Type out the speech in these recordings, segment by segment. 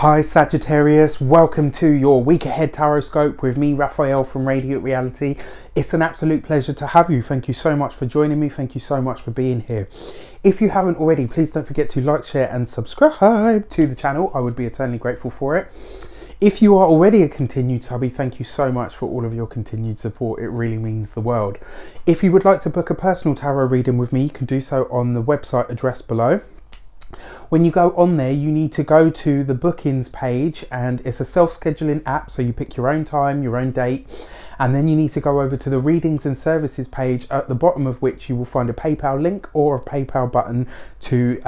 Hi Sagittarius, welcome to your week ahead Tarotscope with me, Raphael from Radiant Reality. It's an absolute pleasure to have you. Thank you so much for joining me. Thank you so much for being here. If you haven't already, please don't forget to like, share and subscribe to the channel. I would be eternally grateful for it. If you are already a continued subby, thank you so much for all of your continued support. It really means the world. If you would like to book a personal tarot reading with me, you can do so on the website address below. When you go on there, you need to go to the bookings page, and it's a self-scheduling app, so you pick your own time, your own date, and then you need to go over to the readings and services page, at the bottom of which you will find a PayPal link or a PayPal button to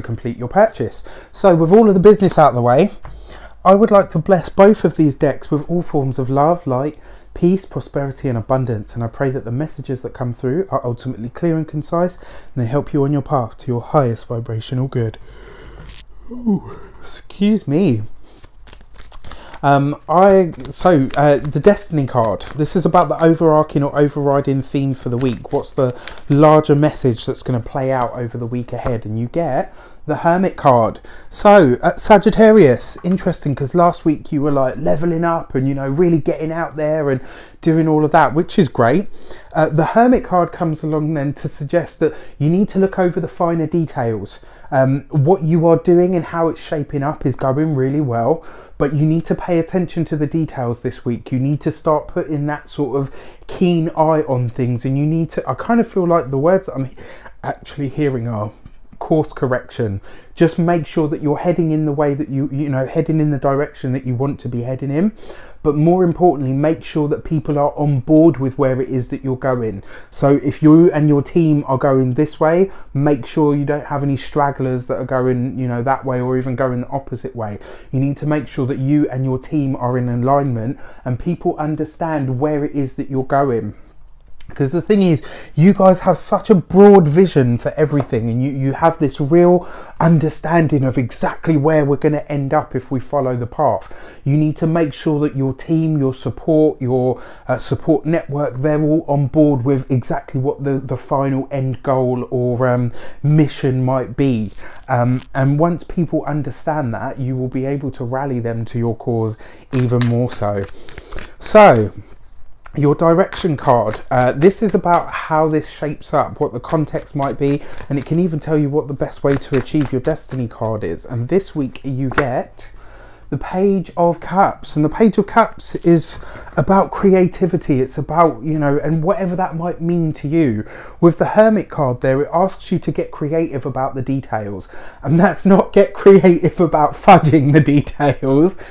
complete your purchase. So with all of the business out of the way, I would like to bless both of these decks with all forms of love, light, peace, prosperity and abundance, and I pray that the messages that come through are ultimately clear and concise, and they help you on your path to your highest vibrational good. Ooh, excuse me. The Destiny card. This is about the overarching or overriding theme for the week. What's the larger message that's going to play out over the week ahead? And you get the Hermit card. So Sagittarius, interesting, because last week you were like leveling up and, you know, really getting out there and doing all of that, which is great. The Hermit card comes along then to suggest that you need to look over the finer details. What you are doing and how it's shaping up is going really well, but you need to pay attention to the details this week. You need to start putting that sort of keen eye on things, and you need to, I kind of feel like the words that I'm actually hearing are course correction. Just make sure that you're heading in the way that heading in the direction that you want to be heading in, but more importantly, make sure that people are on board with where it is that you're going. So if you and your team are going this way, make sure you don't have any stragglers that are going, you know, that way, or even going the opposite way. You need to make sure that you and your team are in alignment and people understand where it is that you're going. Because the thing is, you guys have such a broad vision for everything, and you have this real understanding of exactly where we're going to end up if we follow the path. You need to make sure that your team, your support network, they're all on board with exactly what the final end goal or mission might be. And once people understand that, you will be able to rally them to your cause even more so. So, your direction card, this is about how this shapes up, what the context might be, and it can even tell you what the best way to achieve your destiny card is. And this week you get the Page of Cups, and the Page of Cups is about creativity. It's about, you know, and whatever that might mean to you. With the Hermit card there, it asks you to get creative about the details, and that's not get creative about fudging the details,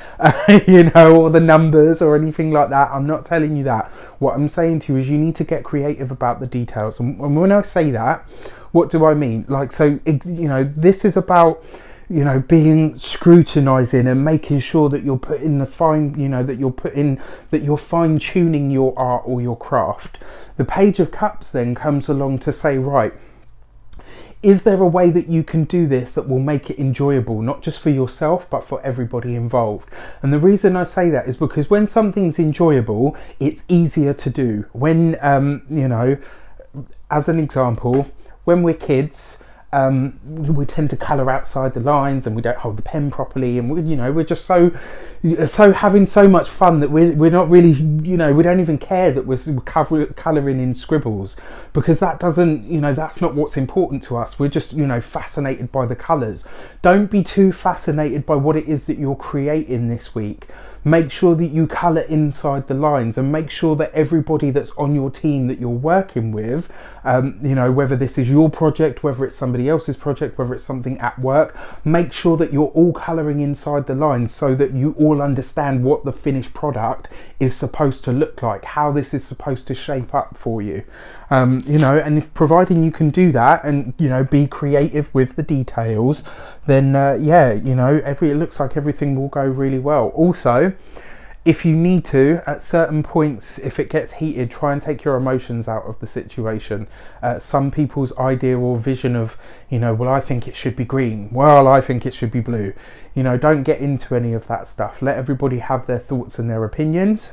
you know, or the numbers or anything like that. I'm not telling you that. What I'm saying to you is you need to get creative about the details. And when I say that, what do I mean? Like, so, you know, this is about, you know, being scrutinizing and making sure that you're putting the fine, you know, that you're fine tuning your art or your craft. The Page of Cups then comes along to say, right, is there a way that you can do this that will make it enjoyable, not just for yourself, but for everybody involved? And the reason I say that is because when something's enjoyable, it's easier to do. When, you know, as an example, when we're kids, we tend to colour outside the lines, and we don't hold the pen properly, and we're just so having so much fun that we're not really, you know, we don't even care that we're colouring in scribbles, because that doesn't, you know, that's not what's important to us. We're just, you know, fascinated by the colours. Don't be too fascinated by what it is that you're creating this week. Make sure that you colour inside the lines, and make sure that everybody that's on your team that you're working with, you know, whether this is your project, whether it's somebody else's project, whether it's something at work, make sure that you're all colouring inside the lines so that you all understand what the finished product is supposed to look like, how this is supposed to shape up for you. You know, and if providing you can do that and, you know, be creative with the details, then yeah, you know, it looks like everything will go really well. Also, if you need to, at certain points, if it gets heated, try and take your emotions out of the situation. Some people's idea or vision of, you know, well, I think it should be green, well, I think it should be blue. You know, don't get into any of that stuff. Let everybody have their thoughts and their opinions.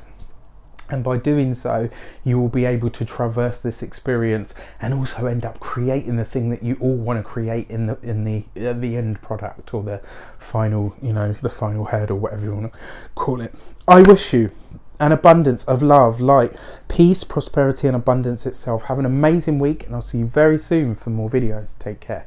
And by doing so, you will be able to traverse this experience and also end up creating the thing that you all want to create in the end product, or the final, you know, the final head, or whatever you want to call it. I wish you an abundance of love, light, peace, prosperity, and abundance itself. Have an amazing week, and I'll see you very soon for more videos. Take care.